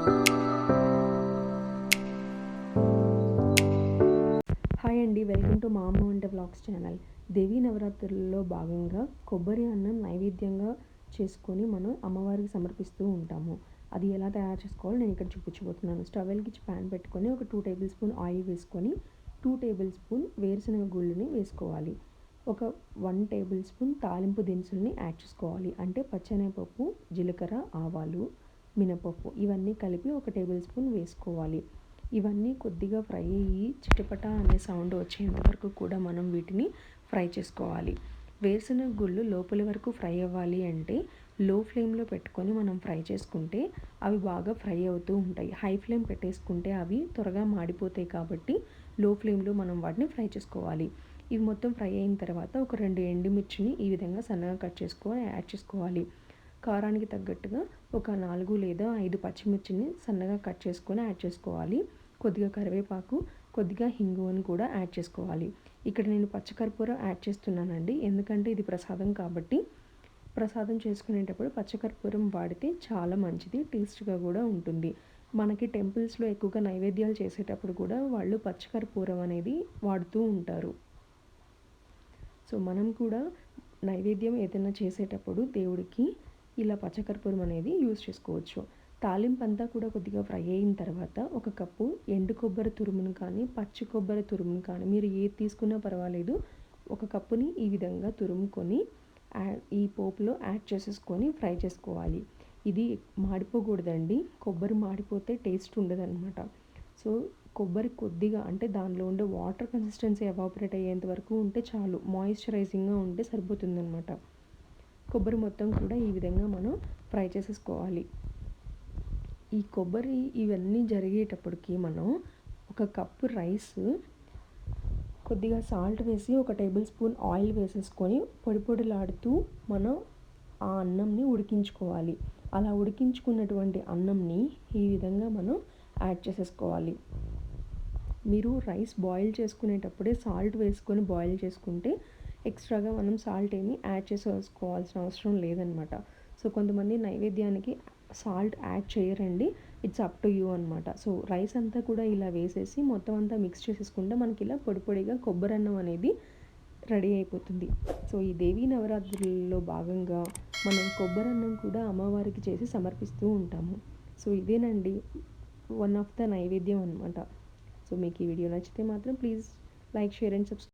Hi అండి, welcome to మా అమ్మ వంట వ్లాగ్స్ ఛానల్. దేవీ నవరాత్రులలో భాగంగా కొబ్బరి అన్నం నైవేద్యంగా చేసుకొని మనం అమ్మవారికి సమర్పిస్తూ ఉంటాము. అది ఎలా తయారు చేసుకోవాలో నేను ఇక్కడ చూపించబోతున్నాను. స్టవ్ వెలిగించి ప్యాన్ పెట్టుకొని ఒక 2 టేబుల్ స్పూన్ ఆయిల్ వేసుకొని 2 టేబుల్ స్పూన్ వేరుశనగ గుళ్ళని వేసుకోవాలి. ఒక 1 టేబుల్ స్పూన్ తాలింపు దినుసుల్ని యాడ్ చేసుకోవాలి. అంటే పచ్చెనగపప్పు, జీలకర్ర, ఆవాలు, మినపప్పు ఇవన్నీ కలిపి ఒక టేబుల్ స్పూన్ వేసుకోవాలి. ఇవన్నీ కొద్దిగా ఫ్రై అయ్యి చిటపట అనే సౌండ్ వచ్చేంత వరకు కూడా మనం వీటిని ఫ్రై చేసుకోవాలి. వేరుశనగ గుళ్ళు లోపల వరకు ఫ్రై అవ్వాలి అంటే లో ఫ్లేమ్లో పెట్టుకొని మనం ఫ్రై చేసుకుంటే అవి బాగా ఫ్రై అవుతూ ఉంటాయి. హై ఫ్లేమ్ పెట్టేసుకుంటే అవి త్వరగా మాడిపోతాయి కాబట్టి లో ఫ్లేమ్లో మనం వాటిని ఫ్రై చేసుకోవాలి. ఇవి మొత్తం ఫ్రై అయిన తర్వాత ఒక 2 ఎండుమిర్చిని ఈ విధంగా సన్నగా కట్ చేసుకొని యాడ్ చేసుకోవాలి. కారానికి తగ్గట్టుగా ఒక 4 లేదా 5 పచ్చిమిర్చిని సన్నగా కట్ చేసుకొని యాడ్ చేసుకోవాలి. కొద్దిగా కరివేపాకు, కొద్దిగా హింగువని కూడా యాడ్ చేసుకోవాలి. ఇక్కడ నేను పచ్చకర్పూరం యాడ్ చేస్తున్నానండి, ఎందుకంటే ఇది ప్రసాదం కాబట్టి. ప్రసాదం చేసుకునేటప్పుడు పచ్చకర్పూరం వాడితే చాలా మంచిది, టేస్ట్గా కూడా ఉంటుంది. మనకి టెంపుల్స్లో ఎక్కువగా నైవేద్యాలు చేసేటప్పుడు కూడా వాళ్ళు పచ్చకర్పూరం అనేది వాడుతూ ఉంటారు. సో మనం కూడా నైవేద్యం ఏదైనా చేసేటప్పుడు దేవుడికి ఇలా పచ్చకర్పూరం అనేది యూజ్ చేసుకోవచ్చు. తాలింపు అంతా కూడా కొద్దిగా ఫ్రై అయిన తర్వాత ఒక కప్పు ఎండు కొబ్బరి తురుమును కానీ, పచ్చి కొబ్బరి తురుమును కానీ మీరు ఏది తీసుకున్నా పర్వాలేదు, ఒక కప్పుని ఈ విధంగా తురుముకొని ఈ పోపులో యాడ్ చేసేసుకొని ఫ్రై చేసుకోవాలి. ఇది మాడిపోకూడదండి, కొబ్బరి మాడిపోతే టేస్ట్ ఉండదన్నమాట. సో కొబ్బరి కొద్దిగా అంటే దానిలో ఉండే వాటర్ కన్సిస్టెన్సీ ఎవాపరేట్ అయ్యేంత వరకు ఉంటే చాలు, మాయిశ్చరైజింగ్గా ఉంటే సరిపోతుందన్నమాట. కొబ్బరి మొత్తం కూడా ఈ విధంగా మనం ఫ్రై చేసేసుకోవాలి. ఈ కొబ్బరి ఇవన్నీ జరిగేటప్పటికి మనం ఒక కప్పు రైస్, కొద్దిగా సాల్ట్ వేసి ఒక టేబుల్ స్పూన్ ఆయిల్ వేసేసుకొని పొడి పొడిలాడుతూ మనం ఆ అన్నంని ఉడికించుకోవాలి. అలా ఉడికించుకున్నటువంటి అన్నంని ఈ విధంగా మనం యాడ్ చేసేసుకోవాలి. మీరు రైస్ బాయిల్ చేసుకునేటప్పుడే సాల్ట్ వేసుకొని బాయిల్ చేసుకుంటే ఎక్స్ట్రాగా మనం సాల్ట్ ఏమి యాడ్ చేసుకోవాల్సిన అవసరం లేదనమాట. సో కొంతమంది నైవేద్యానికి సాల్ట్ యాడ్ చేయరండి, ఇట్స్ అప్ టు యూ అనమాట. సో రైస్ అంతా కూడా ఇలా వేసేసి మొత్తం అంతా మిక్స్ చేసేసుకుంటే మనకి ఇలా పొడి పొడిగా కొబ్బరన్నం అనేది రెడీ అయిపోతుంది. సో ఈ దేవీ నవరాత్రులలో భాగంగా మనం కొబ్బరన్నం కూడా అమ్మవారికి చేసి సమర్పిస్తూ ఉంటాము. సో ఇదేనండి వన్ ఆఫ్ ద నైవేద్యం అనమాట. సో మీకు ఈ వీడియో నచ్చితే మాత్రం please like, share and subscribe.